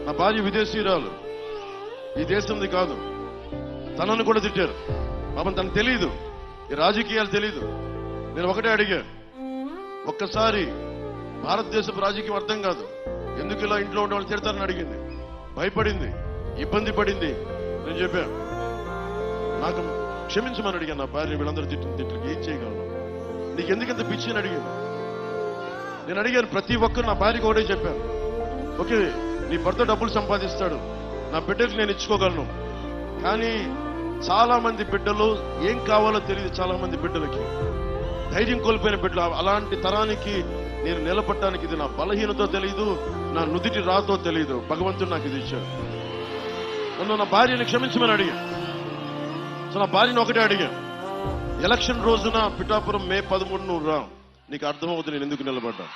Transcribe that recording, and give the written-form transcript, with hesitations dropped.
నా భార్య విదేశీయురాలు, ఈ దేశంది కాదు. తనను కూడా తిట్టారు. పాపం తనకు తెలియదు, ఈ రాజకీయాలు తెలీదు. నేను ఒకటే అడిగా, ఒక్కసారి భారతదేశపు రాజకీయం అర్థం కాదు, ఎందుకు ఇలా ఇంట్లో ఉండే వాళ్ళు తిడతారని అడిగింది. భయపడింది, ఇబ్బంది పడింది. నేను చెప్పా, నాకు క్షమించమని అడిగాను. నా భార్య వీళ్ళందరూ తిట్లకి ఏం చేయగలను, నీకు ఎందుకంత పిచ్చి అని అడిగాను. నేను అడిగాను ప్రతి ఒక్కరు. నా భార్యకి ఒకటే చెప్పాను, ఓకే నీ భర్త డబ్బులు సంపాదిస్తాడు, నా బిడ్డకి నేను ఇచ్చుకోగలను. కానీ చాలా మంది బిడ్డలు ఏం కావాలో తెలియదు. చాలా మంది బిడ్డలకి ధైర్యం కోల్పోయిన బిడ్డలు. అలాంటి తరానికి నేను నిలబడటానికి ఇది నా బలహీనతో తెలియదు, నా నుదిటి రాతో తెలియదు. భగవంతుడు నాకు ఇది ఇచ్చాడు. నన్ను నా భార్యని క్షమించమని అడిగా. సో నా భార్యను ఒకటే అడిగా, ఎలక్షన్ రోజున పిఠాపురం మే 13 నువ్వు రా, నీకు అర్థమవుతుంది నేను ఎందుకు నిలబడ్డా.